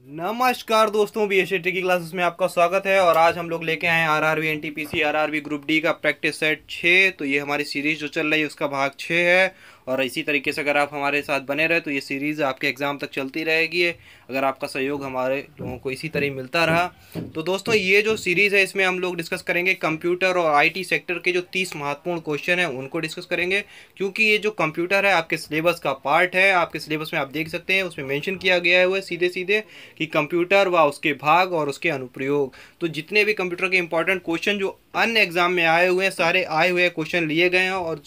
नमस्कार दोस्तों, बीएसटी की क्लासेस में आपका स्वागत है। और आज हम लोग लेके आए हैं RRB NTPC RRB group D का प्रैक्टिस सेट 6। तो ये हमारी सीरीज जो चल रही है उसका भाग 6 है। और इसी तरीके से अगर आप हमारे साथ बने रहे तो ये सीरीज़ आपके एग्ज़ाम तक चलती रहेगी। अगर आपका सहयोग हमारे लोगों को इसी तरह मिलता रहा तो दोस्तों ये जो सीरीज़ है इसमें हम लोग डिस्कस करेंगे कंप्यूटर और आईटी सेक्टर के जो 30 महत्वपूर्ण क्वेश्चन हैं उनको डिस्कस करेंगे। क्योंकि ये जो कंप्यूटर है आपके सिलेबस का पार्ट है। आपके सिलेबस में आप देख सकते हैं उसमें मेंशन किया गया है वो सीधे सीधे कि कंप्यूटर व उसके भाग और उसके अनुप्रयोग। तो जितने भी कंप्यूटर के इंपॉर्टेंट क्वेश्चन जो अन्य एग्जाम में आए हुए हैं सारे आए हुए क्वेश्चन लिए गए हैं और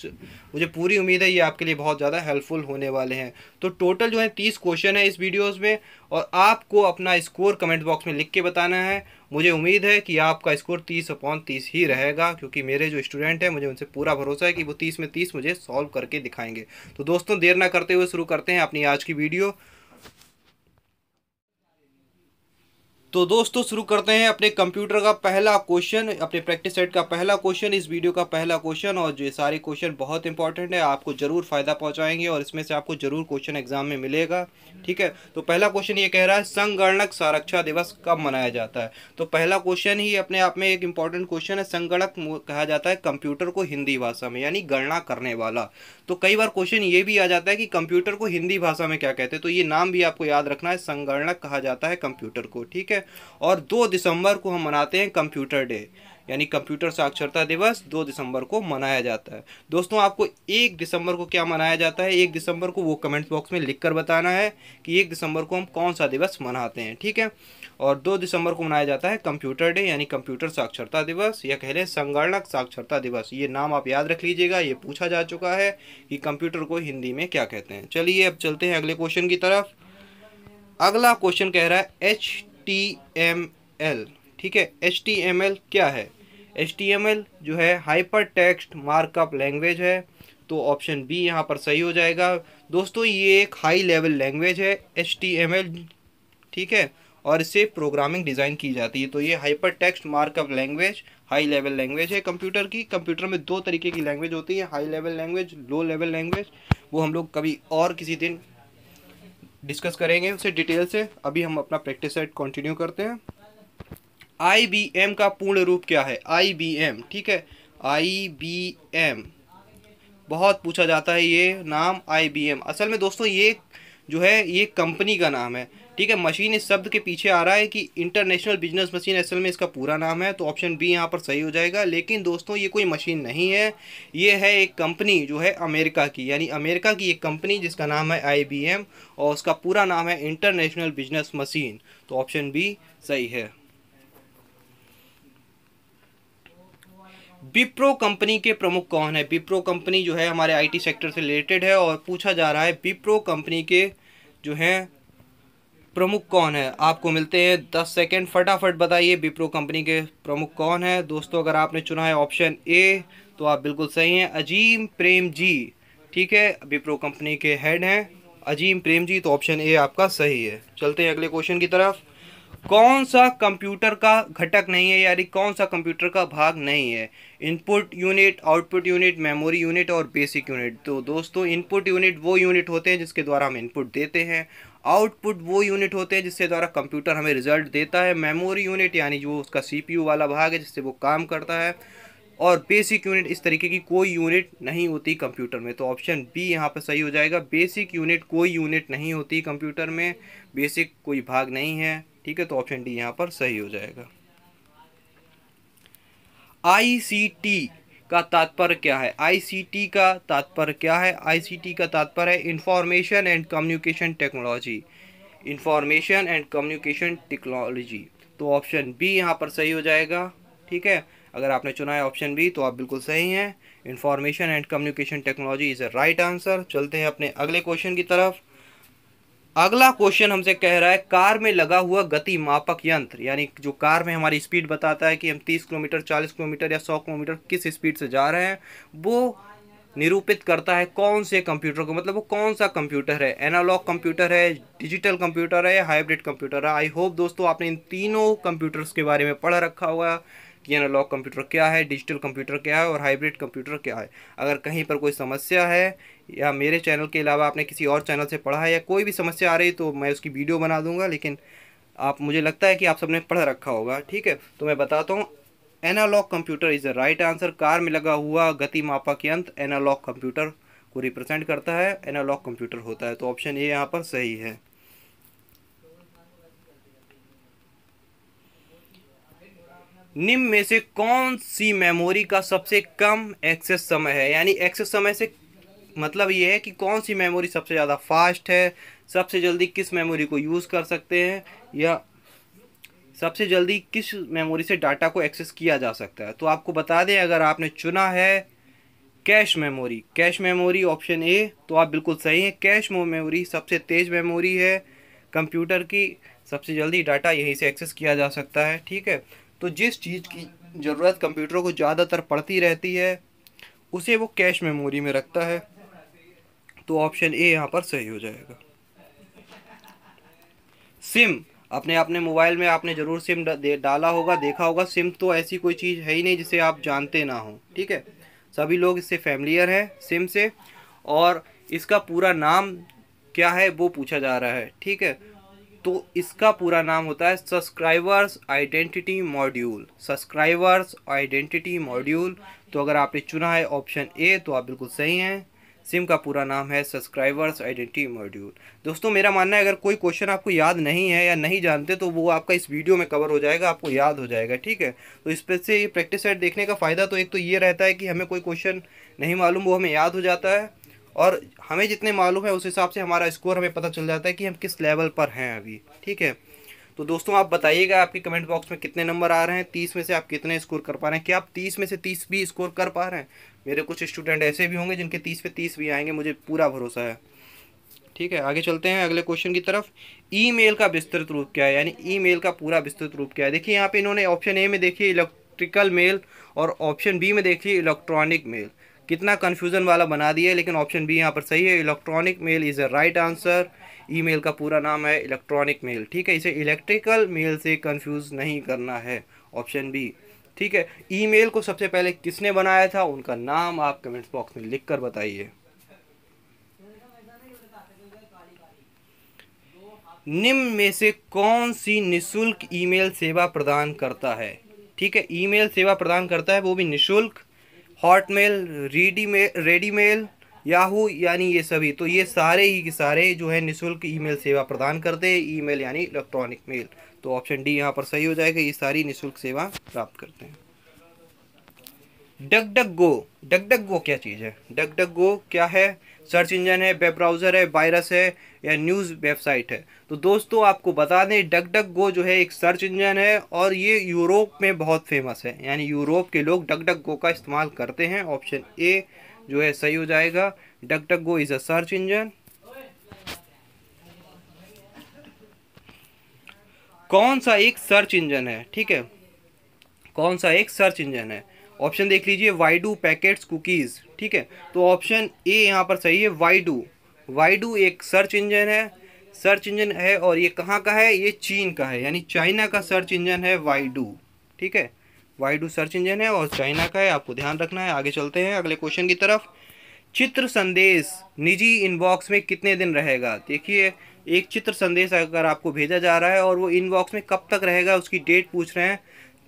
मुझे पूरी उम्मीद है ये आपके लिए बहुत ज़्यादा हेल्पफुल होने वाले हैं। तो टोटल जो है 30 क्वेश्चन है इस वीडियोस में और आपको अपना स्कोर कमेंट बॉक्स में लिख के बताना है। मुझे उम्मीद है कि आपका स्कोर 30/30 ही रहेगा क्योंकि मेरे जो स्टूडेंट हैं मुझे उनसे पूरा भरोसा है कि वो 30 में 30 मुझे सॉल्व करके दिखाएंगे। तो दोस्तों देर ना करते हुए शुरू करते हैं अपनी आज की वीडियो। तो दोस्तों शुरू करते हैं अपने कंप्यूटर का पहला क्वेश्चन, अपने प्रैक्टिस सेट का पहला क्वेश्चन, इस वीडियो का पहला क्वेश्चन। और जो ये सारे क्वेश्चन बहुत इंपॉर्टेंट है, आपको जरूर फायदा पहुंचाएंगे और इसमें से आपको जरूर क्वेश्चन एग्जाम में मिलेगा। ठीक है, तो पहला क्वेश्चन ये कह रहा है संगणक साक्षरता दिवस कब मनाया जाता है। तो पहला क्वेश्चन ही अपने आप में एक इंपॉर्टेंट क्वेश्चन है। संगणक कहा जाता है कंप्यूटर को हिंदी भाषा में, यानी गणना करने वाला। तो कई बार क्वेश्चन ये भी आ जाता है कि कंप्यूटर को हिंदी भाषा में क्या कहते हैं, तो ये नाम भी आपको याद रखना है, संगणक कहा जाता है कंप्यूटर को। ठीक है, और 2 दिसंबर को हम मनाते हैं कंप्यूटर डे, यानी कंप्यूटर साक्षरता दिवस 2 दिसंबर को मनाया जाता है। दोस्तों आपको 1 दिसंबर को क्या मनाया जाता है, 1 दिसंबर को वो कमेंट बॉक्स में लिख कर बताना है कि 1 दिसंबर को हम कौन सा दिवस मनाते हैं। ठीक है, और 2 दिसंबर को मनाया जाता है कंप्यूटर डे यानी कंप्यूटर साक्षरता दिवस, या कह लें संगणक साक्षरता दिवस। ये नाम आप याद रख लीजिएगा, ये पूछा जा चुका है कि कंप्यूटर को हिंदी में क्या कहते हैं। चलिए अब चलते हैं अगले क्वेश्चन की तरफ। अगला क्वेश्चन कह रहा है HTML। ठीक है, HTML क्या है। HTML जो है हाइपर टेक्स्ट मार्कअप लैंग्वेज है। तो ऑप्शन बी यहाँ पर सही हो जाएगा। दोस्तों ये एक हाई लेवल लैंग्वेज है HTML। ठीक है, और इससे प्रोग्रामिंग डिज़ाइन की जाती है। तो ये hyper text markup language high level language है कंप्यूटर की। कंप्यूटर में 2 तरीके की लैंग्वेज होती है, high level language, low level language. वो हम लोग कभी और किसी दिन डिस्कस करेंगे उसे डिटेल से। अभी हम अपना प्रैक्टिस सेट कंटिन्यू करते हैं। IBM का पूर्ण रूप क्या है, IBM। ठीक है, IBM बहुत पूछा जाता है ये नाम IBM। असल में दोस्तों ये जो है ये कंपनी का नाम है। ठीक है, मशीन इस शब्द के पीछे आ रहा है कि इंटरनेशनल बिजनेस मशीन, असल में इसका पूरा नाम है। तो ऑप्शन बी यहाँ पर सही हो जाएगा। लेकिन दोस्तों ये कोई मशीन नहीं है, ये है एक कंपनी जो है अमेरिका की, यानी अमेरिका की एक कंपनी जिसका नाम है IBM और उसका पूरा नाम है इंटरनेशनल बिजनेस मशीन। तो ऑप्शन बी सही है। विप्रो कंपनी के प्रमुख कौन है। विप्रो कंपनी जो है हमारे आईटी सेक्टर से रिलेटेड है और पूछा जा रहा है विप्रो कंपनी के जो है प्रमुख कौन है। आपको मिलते हैं 10 सेकेंड, फटाफट बताइए विप्रो कंपनी के प्रमुख कौन है। दोस्तों अगर आपने चुना है ऑप्शन ए तो आप बिल्कुल सही हैं, अजीम प्रेमजी। ठीक है, विप्रो कंपनी के हेड हैं अजीम प्रेमजी। तो ऑप्शन ए आपका सही है। चलते हैं अगले क्वेश्चन की तरफ। कौन सा कंप्यूटर का घटक नहीं है, यानी कौन सा कंप्यूटर का भाग नहीं है। Input unit, output unit, memory unit और बेसिक यूनिट। तो दोस्तों इनपुट यूनिट वो यूनिट होते हैं जिसके द्वारा हम इनपुट देते हैं। आउटपुट वो यूनिट होते हैं जिसके द्वारा कंप्यूटर हमें रिजल्ट देता है। मेमोरी यूनिट यानी जो उसका CPU वाला भाग है जिससे वो काम करता है। और बेसिक यूनिट इस तरीके की कोई यूनिट नहीं होती कंप्यूटर में। तो ऑप्शन बी यहाँ पर सही हो जाएगा। बेसिक यूनिट कोई यूनिट नहीं होती कंप्यूटर में, बेसिक कोई भाग नहीं है। ठीक है, तो ऑप्शन डी यहाँ पर सही हो जाएगा। ICT का तात्पर्य क्या है। ICT का तात्पर्य क्या है। ICT का तात्पर्य है information and communication technology, information and communication technology. तो ऑप्शन बी यहाँ पर सही हो जाएगा। ठीक है, अगर आपने चुना है ऑप्शन बी तो आप बिल्कुल सही हैं, information and communication technology is a right answer. चलते हैं अपने अगले क्वेश्चन की तरफ। अगला क्वेश्चन हमसे कह रहा है कार में लगा हुआ गति मापक यंत्र, यानी जो कार में हमारी स्पीड बताता है कि हम 30 किलोमीटर, 40 किलोमीटर या 100 किलोमीटर किस स्पीड से जा रहे हैं, वो निरूपित करता है कौन से कंप्यूटर को, मतलब वो कौन सा कंप्यूटर है। एनालॉग कंप्यूटर है, डिजिटल कंप्यूटर है या हाइब्रिड कंप्यूटर है। आई होप दोस्तों आपने इन तीनों कंप्यूटर्स के बारे में पढ़ रखा होगा कि एनालॉग कंप्यूटर क्या है, डिजिटल कंप्यूटर क्या है और हाइब्रिड कंप्यूटर क्या है। अगर कहीं पर कोई समस्या है या मेरे चैनल के अलावा आपने किसी और चैनल से पढ़ा है या कोई भी समस्या आ रही तो मैं उसकी वीडियो बना दूंगा। लेकिन आप, मुझे लगता है कि आप सबने पढ़ रखा होगा, ठीक है। तो मैं बताता हूँ, analogue computer is the right answer. Car में लगा हुआ गति मापक यंत्र एनालॉग कंप्यूटर को रिप्रेजेंट करता है, एनालॉग कंप्यूटर होता है। तो ऑप्शन ए यहाँ पर सही है। निम्न में से कौन सी मेमोरी का सबसे कम एक्सेस समय है? यानी एक्सेस समय से मतलब ये है कि कौन सी मेमोरी सबसे ज़्यादा फास्ट है, सबसे जल्दी किस मेमोरी को यूज़ कर सकते हैं, या सबसे जल्दी किस मेमोरी से डाटा को एक्सेस किया जा सकता है। तो आपको बता दें, अगर आपने चुना है cache memory, cache memory option A, तो आप बिल्कुल सही हैं। कैश मेमोरी सबसे तेज़ मेमोरी है कंप्यूटर की, सबसे जल्दी डाटा यहीं से एक्सेस किया जा सकता है, ठीक है। तो जिस चीज़ की ज़रूरत कंप्यूटर को ज़्यादातर पड़ती रहती है उसे वो कैश मेमोरी में रखता है। तो ऑप्शन ए यहाँ पर सही हो जाएगा। सिम, अपने अपने मोबाइल में आपने ज़रूर सिम डाला होगा, देखा होगा। सिम तो ऐसी कोई चीज़ है ही नहीं जिसे आप जानते ना हो, ठीक है। सभी लोग इससे फैमिलियर हैं, सिम से। और इसका पूरा नाम क्या है वो पूछा जा रहा है, ठीक है। तो इसका पूरा नाम होता है subscribers identity module, subscribers identity module. तो अगर आपने चुना है ऑप्शन ए तो आप बिल्कुल सही हैं। सिम का पूरा नाम है सब्सक्राइबर्स आइडेंटिटी मॉड्यूल। दोस्तों, मेरा मानना है अगर कोई क्वेश्चन आपको याद नहीं है या नहीं जानते तो वो आपका इस वीडियो में कवर हो जाएगा, आपको याद हो जाएगा, ठीक है। तो इस पर से ये प्रैक्टिस सेट देखने का फ़ायदा तो एक तो ये रहता है कि हमें कोई क्वेश्चन नहीं मालूम वो हमें याद हो जाता है, और हमें जितने मालूम है उस हिसाब से हमारा स्कोर हमें पता चल जाता है कि हम किस लेवल पर हैं अभी, ठीक है। तो दोस्तों, आप बताइएगा आपके कमेंट बॉक्स में कितने नंबर आ रहे हैं, 30 में से आप कितने स्कोर कर पा रहे हैं। क्या आप 30 में से 30 भी स्कोर कर पा रहे हैं? मेरे कुछ स्टूडेंट ऐसे भी होंगे जिनके 30 पे 30 भी आएंगे, मुझे पूरा भरोसा है, ठीक है। आगे चलते हैं अगले क्वेश्चन की तरफ। ईमेल का विस्तृत रूप क्या है? यानी ईमेल का पूरा विस्तृत रूप क्या है? देखिए यहाँ पे इन्होंने ऑप्शन ए में देखिए इलेक्ट्रिकल मेल, और ऑप्शन बी में देखिए इलेक्ट्रॉनिक मेल। कितना कन्फ्यूज़न वाला बना दिया है, लेकिन ऑप्शन बी यहाँ पर सही है। Electronic mail is a right answer. Email का पूरा नाम है इलेक्ट्रॉनिक मेल, ठीक है। इसे इलेक्ट्रिकल मेल से कंफ्यूज नहीं करना है, ऑप्शन बी, ठीक है। ईमेल को सबसे पहले किसने बनाया था, उनका नाम आप कमेंट बॉक्स में लिख कर बताइए। निम्न में से कौन सी निशुल्क ईमेल सेवा प्रदान करता है? ठीक है, ईमेल सेवा प्रदान करता है वो भी निशुल्क। हॉटमेल, रेडीमेल, याहू, यानी ये सभी। तो ये सारे ही के सारे जो है निशुल्क ईमेल सेवा प्रदान करते हैं। ईमेल यानी इलेक्ट्रॉनिक मेल। तो ऑप्शन डी यहाँ पर सही हो जाएगा, ये सारी निशुल्क सेवा प्राप्त करते हैं। डक डक गो, डक डक गो क्या चीज़ है? डक डक गो क्या है? सर्च इंजन है, वेब ब्राउज़र है, वायरस है, या न्यूज़ वेबसाइट है? तो दोस्तों आपको बता दें, डक डक गो जो है एक सर्च इंजन है, और ये यूरोप में बहुत फेमस है। यानी यूरोप के लोग डक डक गो का इस्तेमाल करते हैं। ऑप्शन ए जो है सही हो जाएगा। Duck duck go is a search engine. कौन सा एक सर्च इंजन है? ठीक है, कौन सा एक सर्च इंजन है? ऑप्शन देख लीजिए, वाईडू, पैकेट्स, कुकीज़, ठीक है। तो ऑप्शन ए यहाँ पर सही है, वाईडू। वाईडू एक सर्च इंजन है, सर्च इंजन है, और ये कहाँ का है? ये चीन का है, यानी चाइना का सर्च इंजन है वाईडू, ठीक है। वाईडू सर्च इंजन है और चाइना का है, आपको ध्यान रखना है। आगे चलते हैं अगले क्वेश्चन की तरफ। चित्र संदेश निजी इनबॉक्स में कितने दिन रहेगा? देखिए, एक चित्र संदेश अगर आपको भेजा जा रहा है और वो इनबॉक्स में कब तक रहेगा उसकी डेट पूछ रहे हैं,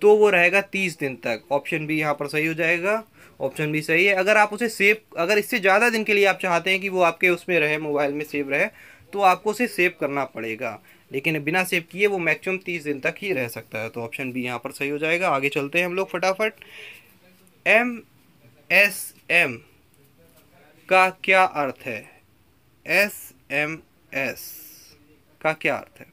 तो वो रहेगा 30 दिन तक। ऑप्शन बी यहाँ पर सही हो जाएगा। ऑप्शन बी सही है। अगर आप उसे सेव, अगर इससे ज़्यादा दिन के लिए आप चाहते हैं कि वो आपके उसमें रहे, मोबाइल में सेव रहे, तो आपको उसे सेव करना पड़ेगा, लेकिन बिना सेव किए वो मैक्सिमम 30 दिन तक ही रह सकता है। तो ऑप्शन बी यहाँ पर सही हो जाएगा। आगे चलते हैं हम लोग फटाफट। MSM का क्या अर्थ है? SMS का क्या अर्थ है?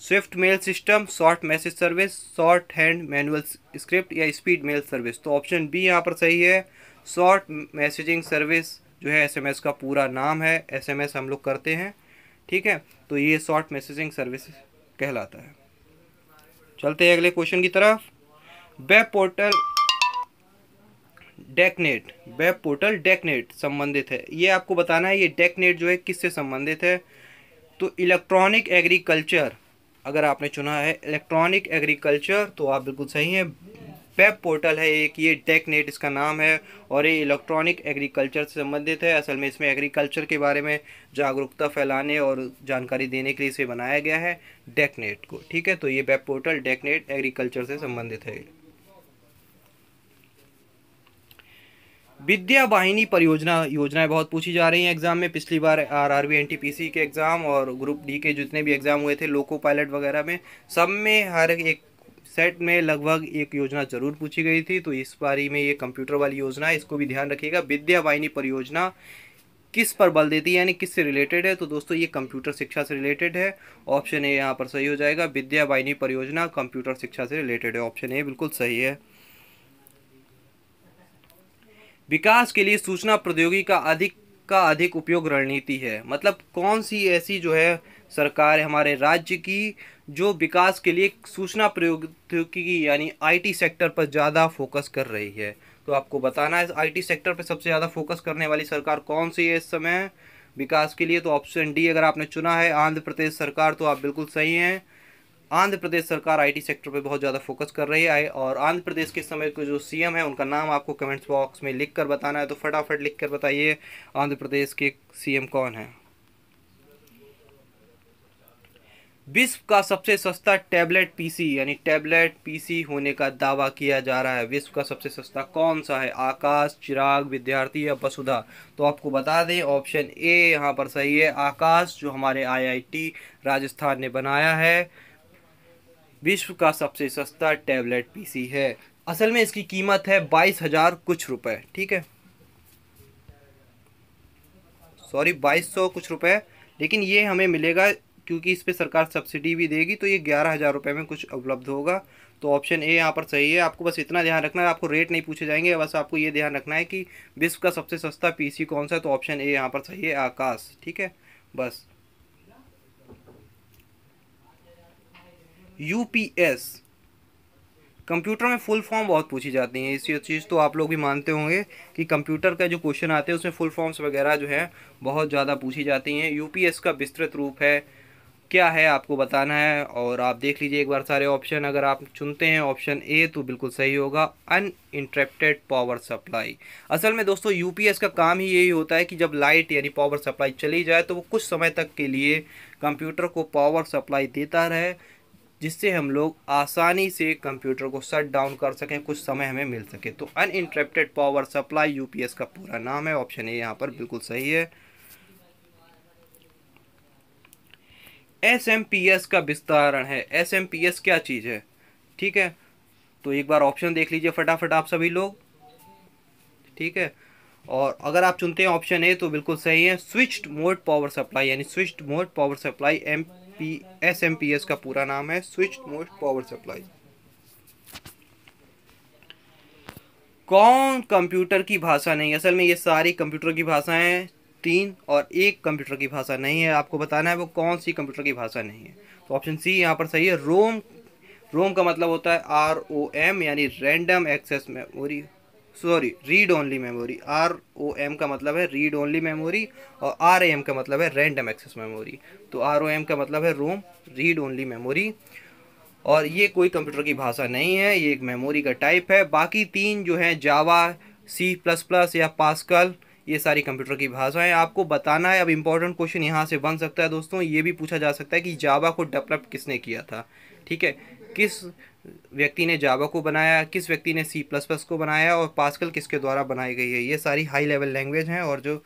Swift mail system, short message service, short hand manual script, या स्पीड मेल सर्विस? तो ऑप्शन बी यहाँ पर सही है। शॉर्ट मैसेजिंग सर्विस जो है SMS का पूरा नाम है। SMS हम लोग करते हैं, ठीक है। तो ये शॉर्ट मैसेजिंग सर्विस कहलाता है। चलते हैं अगले क्वेश्चन की तरफ। वेब पोर्टल डेकनेट, वेब पोर्टल डेकनेट संबंधित है, ये आपको बताना है। ये डेकनेट जो है किससे संबंधित है? तो इलेक्ट्रॉनिक एग्रीकल्चर, अगर आपने चुना है इलेक्ट्रॉनिक एग्रीकल्चर तो आप बिल्कुल सही हैं। वेब पोर्टल है एक, ये डेकनेट इसका नाम है, और ये इलेक्ट्रॉनिक एग्रीकल्चर से संबंधित है। असल में इसमें एग्रीकल्चर के बारे में जागरूकता फैलाने और जानकारी देने के लिए इसे बनाया गया है डेकनेट को। ठीक है, तो ये वेब पोर्टल डेकनेट एग्रीकल्चर से संबंधित है। विद्या वाहिनी परियोजना योजनाएं बहुत पूछी जा रही हैं एग्जाम में। पिछली बार आरआरबी एनटीपीसी के एग्जाम और ग्रुप डी के जितने भी एग्जाम हुए थे लोको पायलट वगैरह में, सब में हर एक सेट में लगभग एक योजना जरूर पूछी गई थी। तो इस बारी में ये कंप्यूटर वाली योजना है, इसको भी ध्यान रखिएगा। विद्या वाहिनी परियोजना किस पर बल देती है, यानी किस से रिलेटेड है, तो दोस्तों ये कंप्यूटर शिक्षा से रिलेटेड है। ऑप्शन ए यहाँ पर सही हो जाएगा, विद्या वाहिनी परियोजना कंप्यूटर शिक्षा से रिलेटेड है, ऑप्शन ए बिल्कुल सही है। विकास के लिए सूचना प्रौद्योगिकी का अधिक उपयोग रणनीति है, मतलब कौन सी ऐसी जो है सरकार है हमारे राज्य की जो विकास के लिए सूचना प्रौद्योगिकी यानी आईटी सेक्टर पर ज़्यादा फोकस कर रही है। तो आपको बताना है आईटी सेक्टर पर सबसे ज़्यादा फोकस करने वाली सरकार कौन सी है इस समय विकास के लिए। तो ऑप्शन डी अगर आपने चुना है आंध्र प्रदेश सरकार, तो आप बिल्कुल सही हैं। आंध्र प्रदेश सरकार आईटी सेक्टर पे बहुत ज़्यादा फोकस कर रही है। और आंध्र प्रदेश के समय के जो सीएम है उनका नाम आपको कमेंट्स बॉक्स में लिख कर बताना है, तो फटाफट लिख कर बताइए आंध्र प्रदेश के सीएम कौन है। विश्व का सबसे सस्ता टैबलेट पीसी यानी टैबलेट पीसी होने का दावा किया जा रहा है। विश्व का सबसे सस्ता कौन सा है, आकाश, चिराग, विद्यार्थी या वसुधा। तो आपको बता दें ऑप्शन ए यहाँ पर सही है, आकाश, जो हमारे आईआईटी राजस्थान ने बनाया है, विश्व का सबसे सस्ता टैबलेट पीसी है। असल में इसकी कीमत है 22,000 कुछ रुपए, ठीक है, सॉरी 2200 कुछ रुपए, लेकिन ये हमें मिलेगा क्योंकि इस पे सरकार सब्सिडी भी देगी, तो ये 11,000 रुपये में कुछ उपलब्ध होगा। तो ऑप्शन ए यहाँ पर सही है। आपको बस इतना ध्यान रखना है, आपको रेट नहीं पूछे जाएंगे, बस आपको ये ध्यान रखना है कि विश्व का सबसे सस्ता पीसी कौन सा है। तो ऑप्शन ए यहाँ पर सही है, आकाश, ठीक है। बस यूपीएस कंप्यूटर में फुल फॉर्म बहुत पूछी जाती हैं, इसी चीज़ तो आप लोग भी मानते होंगे कि कंप्यूटर का जो क्वेश्चन आते हैं उसमें फुल फॉर्म्स वगैरह जो है बहुत ज़्यादा पूछी जाती हैं। यूपीएस का विस्तृत रूप है क्या है आपको बताना है, और आप देख लीजिए एक बार सारे ऑप्शन। अगर आप चुनते हैं ऑप्शन ए तो बिल्कुल सही होगा, अनइंटरप्टेड पावर सप्लाई। असल में दोस्तों यूपीएस का काम ही यही होता है कि जब लाइट यानी पावर सप्लाई चली जाए तो वो कुछ समय तक के लिए कंप्यूटर को पावर सप्लाई देता रहे, जिससे हम लोग आसानी से कंप्यूटर को शट डाउन कर सकें, कुछ समय हमें मिल सके। तो अनइंटरप्टेड पावर सप्लाई यूपीएस का पूरा नाम है, ऑप्शन ए यहाँ पर बिल्कुल सही है। एसएमपीएस का विस्तारण है, एसएमपीएस क्या चीज़ है, ठीक है। तो एक बार ऑप्शन देख लीजिए फटाफट आप सभी लोग, ठीक है। और अगर आप चुनते हैं ऑप्शन ए तो बिल्कुल सही है, स्विच्ड मोड पावर सप्लाई यानी switched mode power supply SMPS का पूरा नाम है, स्विच्ड मोड पावर सप्लाई। कौन कंप्यूटर की भाषा नहीं, असल में ये सारी कंप्यूटर की भाषाएं तीन और एक कंप्यूटर की भाषा नहीं है, आपको बताना है वो कौन सी कंप्यूटर की भाषा नहीं है। तो ऑप्शन सी यहाँ पर सही है, रोम। रोम का मतलब होता है ROM यानी random access memory, sorry read only memory. ROM का मतलब है रीड ओनली मेमोरी और RAM का मतलब है रैंडम एक्सेस मेमोरी। तो ROM का मतलब है रोम, रीड ओनली मेमोरी, और ये कोई कंप्यूटर की भाषा नहीं है, ये एक मेमोरी का टाइप है। बाकी तीन जो है जावा, C++ या पास्कल, ये सारी कंप्यूटर की भाषाएं आपको बताना है। अब इम्पोर्टेंट क्वेश्चन यहाँ से बन सकता है दोस्तों, ये भी पूछा जा सकता है कि जावा को डेवलप किसने किया था, ठीक है, किस व्यक्ति ने जावा को बनाया, किस व्यक्ति ने C++ को बनाया, और पास्कल किसके द्वारा बनाई गई है। ये सारी हाई लेवल लैंग्वेज हैं और जो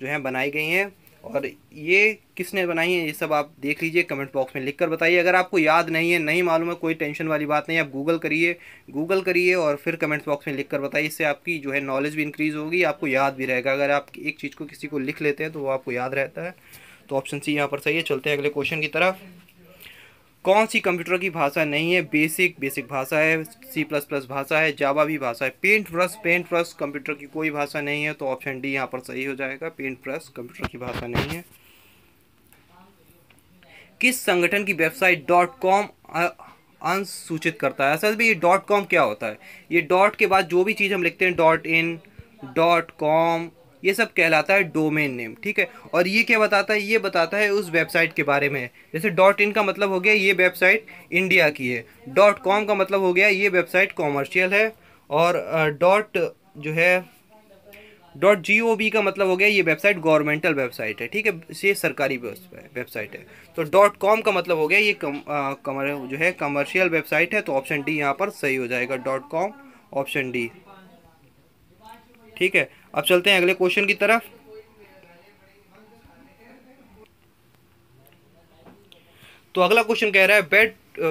है बनाई गई हैं, और ये किसने बनाई है ये सब आप देख लीजिए, कमेंट बॉक्स में लिख कर बताइए। अगर आपको याद नहीं है, नहीं मालूम है, कोई टेंशन वाली बात नहीं, आप गूगल करिए और फिर कमेंट बॉक्स में लिख कर बताइए। इससे आपकी जो है नॉलेज भी इंक्रीज़ होगी, आपको याद भी रहेगा। अगर आप एक चीज़ को किसी को लिख लेते हैं तो वो आपको याद रहता है। तो ऑप्शन सी यहाँ पर सही है। चलते हैं अगले क्वेश्चन की तरफ। कौन सी कंप्यूटर की भाषा नहीं है, बेसिक भाषा है, C++ भाषा है, जावा भी भाषा है। पेंट ब्रश कंप्यूटर की कोई भाषा नहीं है, तो ऑप्शन डी यहाँ पर सही हो जाएगा, पेंट ब्रश कंप्यूटर की भाषा नहीं है। किस संगठन की वेबसाइट .com अंश सूचित करता है। असल में ये .com क्या होता है, ये डॉट के बाद जो भी चीज़ हम लिखते हैं .in, .com, ये सब कहलाता है डोमेन नेम, ठीक है। और ये क्या बताता है, ये बताता है उस वेबसाइट के बारे में। जैसे डॉट इन का मतलब हो गया ये वेबसाइट इंडिया की है, डॉट कॉम का मतलब हो गया ये वेबसाइट कॉमर्शियल है, और डॉट जो है डॉट जी ओ वी का मतलब हो गया ये वेबसाइट गवर्नमेंटल वेबसाइट है, ठीक है, ये सरकारी वेबसाइट है। तो डॉट कॉम का मतलब हो गया ये जो है कमर्शियल वेबसाइट है, तो ऑप्शन डी यहाँ पर सही हो जाएगा, डॉट कॉम, ऑप्शन डी, ठीक है। अब चलते हैं अगले क्वेश्चन की तरफ। तो अगला क्वेश्चन कह रहा है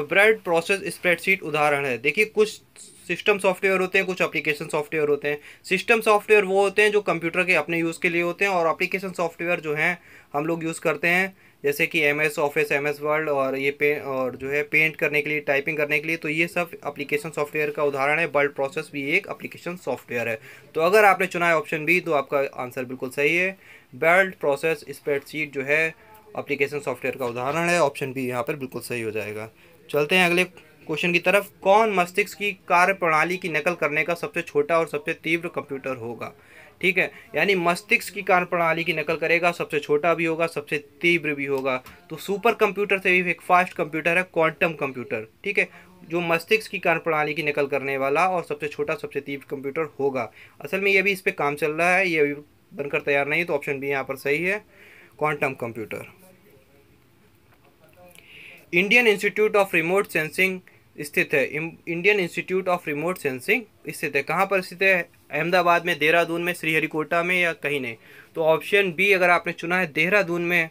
ब्रेड प्रोसेस स्प्रेडशीट उदाहरण है। देखिए कुछ सिस्टम सॉफ्टवेयर होते हैं, कुछ एप्लीकेशन सॉफ्टवेयर होते हैं। सिस्टम सॉफ्टवेयर वो होते हैं जो कंप्यूटर के अपने यूज़ के लिए होते हैं, और एप्लीकेशन सॉफ्टवेयर जो हैं हम लोग यूज़ करते हैं, जैसे कि M S office, M S word, और ये और जो है पेंट करने के लिए, टाइपिंग करने के लिए। तो ये सब एप्लीकेशन सॉफ्टवेयर का उदाहरण है। वर्ड प्रोसेस भी एक एप्लीकेशन सॉफ्टवेयर है। तो अगर आपने चुना है ऑप्शन बी तो आपका आंसर बिल्कुल सही है। वर्ड प्रोसेस स्प्रेडशीट जो है एप्लीकेशन सॉफ्टवेयर का उदाहरण है, ऑप्शन बी यहाँ पर बिल्कुल सही हो जाएगा। चलते हैं अगले क्वेश्चन की तरफ। कौन मस्तिष्क की कार्य प्रणाली की नकल करने का सबसे छोटा और सबसे तीव्र कंप्यूटर होगा, ठीक है। यानी मस्तिष्क की कार्य प्रणाली की नकल करेगा, सबसे छोटा भी होगा, सबसे तीव्र भी होगा। तो सुपर कंप्यूटर से भी एक फास्ट कंप्यूटर है क्वांटम कंप्यूटर, ठीक है, जो मस्तिष्क की कार्य प्रणाली की नकल करने वाला और सबसे छोटा सबसे तीव्र कंप्यूटर होगा। असल में ये भी इस पर काम चल रहा है, ये अभी बनकर तैयार नहीं, तो ऑप्शन बी यहाँ पर सही है, quantum computer. Indian institute of remote sensing स्थित है। Indian institute of remote sensing स्थित है, कहाँ पर स्थित है? अहमदाबाद में, देहरादून में, श्रीहरिकोटा में, या कहीं नहीं? तो ऑप्शन बी अगर आपने चुना है देहरादून में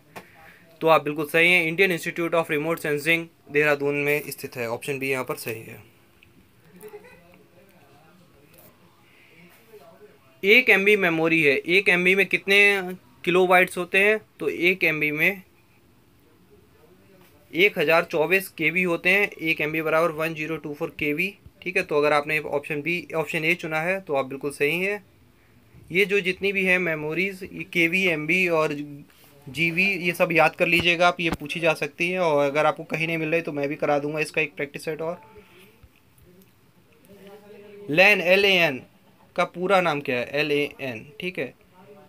तो आप बिल्कुल सही हैं। Indian institute of remote sensing Dehradun में स्थित है, ऑप्शन बी यहाँ पर सही है। 1 MB मेमोरी है, 1 MB में कितने किलोबाइट्स होते हैं? तो 1 MB में 1024 KB होते हैं। 1 MB बराबर 1024 KB, ठीक है। तो अगर आपने ऑप्शन ए चुना है तो आप बिल्कुल सही हैं। ये जो जितनी भी है मेमोरीज, ये KB, MB और GB, ये सब याद कर लीजिएगा आप, ये पूछी जा सकती है। और अगर आपको कहीं नहीं मिल रही तो मैं भी करा दूंगा इसका एक प्रैक्टिस सेट। और LAN, LAN का पूरा नाम क्या है? LAN, ठीक है।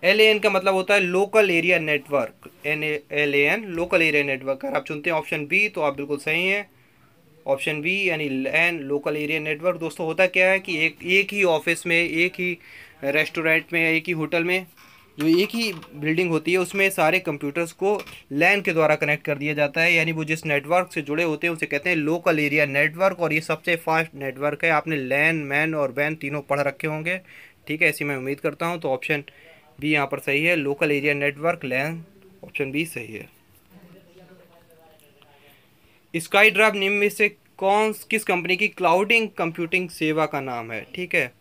LAN का मतलब होता है local area network, LAN local area network. अगर आप चुनते हैं ऑप्शन बी तो आप बिल्कुल सही हैं, ऑप्शन बी यानी LAN लोकल एरिया नेटवर्क। दोस्तों होता क्या है कि एक ही ऑफिस में, एक ही रेस्टोरेंट में, एक ही होटल में, जो एक ही बिल्डिंग होती है उसमें सारे कंप्यूटर्स को LAN के द्वारा कनेक्ट कर दिया जाता है। यानी वो जिस नेटवर्क से जुड़े होते हैं उसे कहते हैं लोकल एरिया नेटवर्क, और ये सबसे फास्ट नेटवर्क है। आपने LAN, मैन और वैन तीनों पढ़ रखे होंगे, ठीक है, ऐसी मैं उम्मीद करता हूँ। तो ऑप्शन बी यहाँ पर सही है, local area network, LAN, option B सही है। स्काई ड्राइव निम्न में से किस कंपनी की क्लाउडिंग कंप्यूटिंग सेवा का नाम है, ठीक है।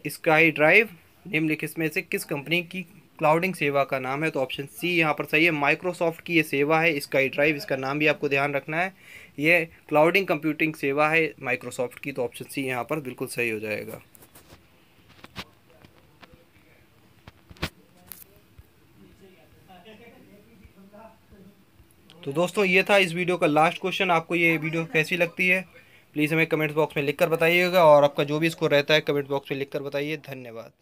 स्काई ड्राइव निम्नलिखित में से किस कंपनी की क्लाउडिंग सेवा का नाम है? तो ऑप्शन सी यहाँ पर सही है, माइक्रोसॉफ्ट की ये सेवा है स्काई ड्राइव। इसका नाम भी आपको ध्यान रखना है, ये क्लाउडिंग कंप्यूटिंग सेवा है माइक्रोसॉफ्ट की। तो ऑप्शन सी यहाँ पर बिल्कुल सही हो जाएगा। तो दोस्तों ये था इस वीडियो का लास्ट क्वेश्चन। आपको ये वीडियो कैसी लगती है प्लीज़ हमें कमेंट बॉक्स में लिखकर बताइएगा, और आपका जो भी स्कोर रहता है कमेंट बॉक्स में लिखकर बताइए। धन्यवाद।